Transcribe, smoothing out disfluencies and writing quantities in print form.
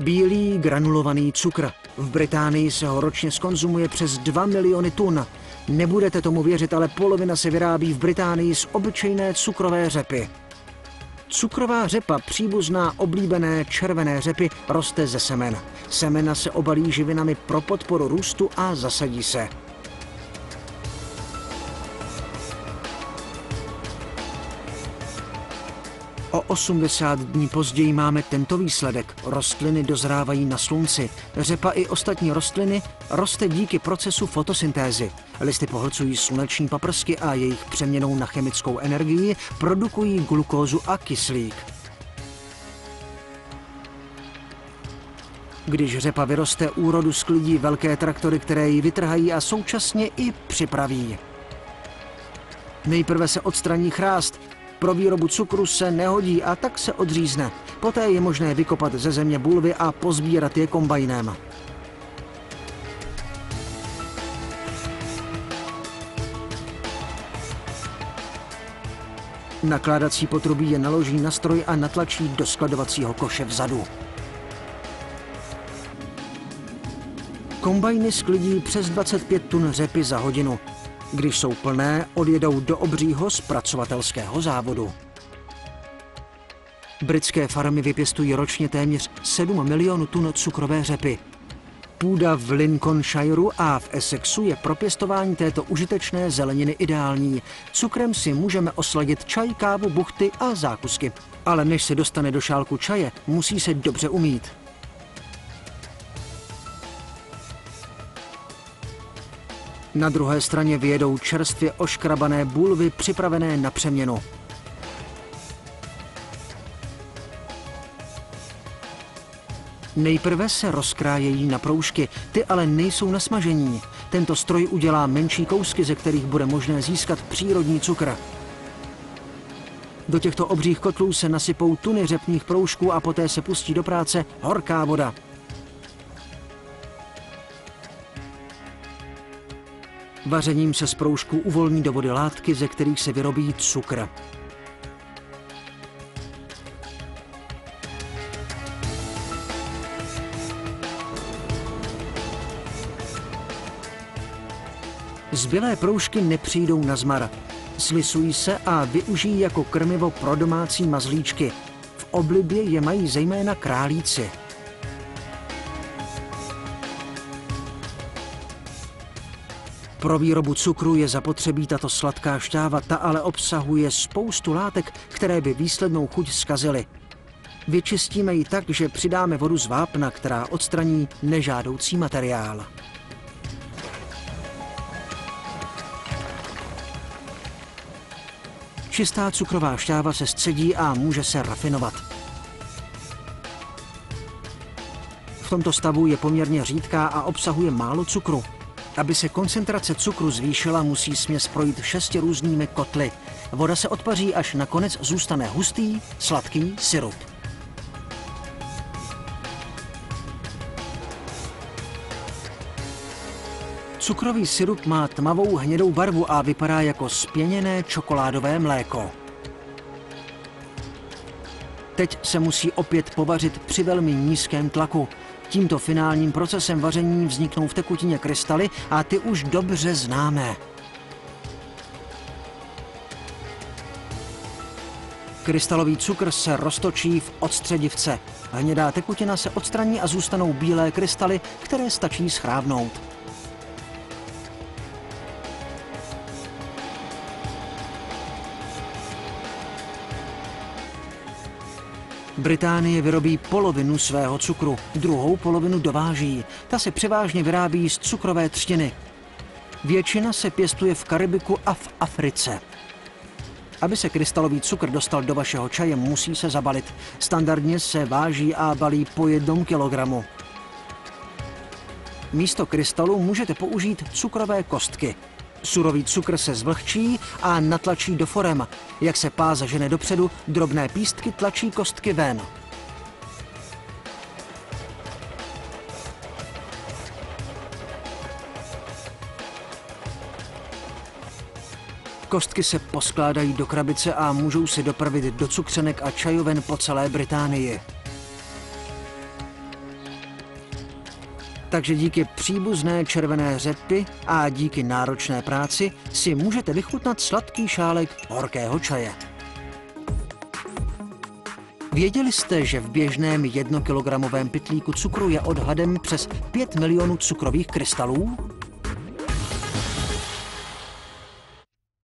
Bílý granulovaný cukr. V Británii se ho ročně zkonzumuje přes 2 miliony tun. Nebudete tomu věřit, ale polovina se vyrábí v Británii z obyčejné cukrové řepy. Cukrová řepa, příbuzná oblíbené červené řepy, roste ze semen. Semena se obalí živinami pro podporu růstu a zasadí se. O 80 dní později máme tento výsledek. Rostliny dozrávají na slunci. Řepa i ostatní rostliny roste díky procesu fotosyntézy. Listy pohlcují sluneční paprsky a jejich přeměnou na chemickou energii produkují glukózu a kyslík. Když řepa vyroste, úrodu sklidí velké traktory, které ji vytrhají a současně i připraví. Nejprve se odstraní chrást. Pro výrobu cukru se nehodí a tak se odřízne. Poté je možné vykopat ze země bulvy a pozbírat je kombajnem. Nakládací potrubí je naloží na stroj a natlačí do skladovacího koše vzadu. Kombajny sklidí přes 25 tun řepy za hodinu. Když jsou plné, odjedou do obřího zpracovatelského závodu. Britské farmy vypěstují ročně téměř 7 milionů tun cukrové řepy. Půda v Lincolnshireu a v Essexu je pro pěstování této užitečné zeleniny ideální. Cukrem si můžeme osladit čaj, kávu, buchty a zákusky. Ale než se dostane do šálku čaje, musí se dobře umýt. Na druhé straně vyjedou čerstvě oškrabané bulvy připravené na přeměnu. Nejprve se rozkrájejí na proužky, ty ale nejsou na smažení. Tento stroj udělá menší kousky, ze kterých bude možné získat přírodní cukr. Do těchto obřích kotlů se nasypou tuny řepných proužků a poté se pustí do práce horká voda. Vařením se z proužků uvolní do vody látky, ze kterých se vyrobí cukr. Zbylé proužky nepřijdou na zmar. Slisují se a využijí jako krmivo pro domácí mazlíčky. V oblibě je mají zejména králíci. Pro výrobu cukru je zapotřebí tato sladká šťáva, ta ale obsahuje spoustu látek, které by výslednou chuť zkazily. Vyčistíme ji tak, že přidáme vodu z vápna, která odstraní nežádoucí materiál. Čistá cukrová šťáva se scedí a může se rafinovat. V tomto stavu je poměrně řídká a obsahuje málo cukru. Aby se koncentrace cukru zvýšila, musí směs projít 6 různými kotly. Voda se odpaří, až nakonec zůstane hustý, sladký sirup. Cukrový sirup má tmavou hnědou barvu a vypadá jako zpěněné čokoládové mléko. Teď se musí opět povařit při velmi nízkém tlaku. Tímto finálním procesem vaření vzniknou v tekutině krystaly a ty už dobře známe. Krystalový cukr se roztočí v odstředivce. Hnědá tekutina se odstraní a zůstanou bílé krystaly, které stačí schrábnout. Británie vyrobí polovinu svého cukru, druhou polovinu dováží. Ta se převážně vyrábí z cukrové třtiny. Většina se pěstuje v Karibiku a v Africe. Aby se krystalový cukr dostal do vašeho čaje, musí se zabalit. Standardně se váží a balí po 1 kilogramu. Místo krystalu můžete použít cukrové kostky. Surový cukr se zvlhčí a natlačí do forem. Jak se páza žene dopředu, drobné pístky tlačí kostky ven. Kostky se poskládají do krabice a můžou se dopravit do cukřenek a čajoven po celé Británii. Takže díky příbuzné červené řepy a díky náročné práci si můžete vychutnat sladký šálek horkého čaje. Věděli jste, že v běžném 1 kilogramovém pytlíku cukru je odhadem přes 5 milionů cukrových krystalů?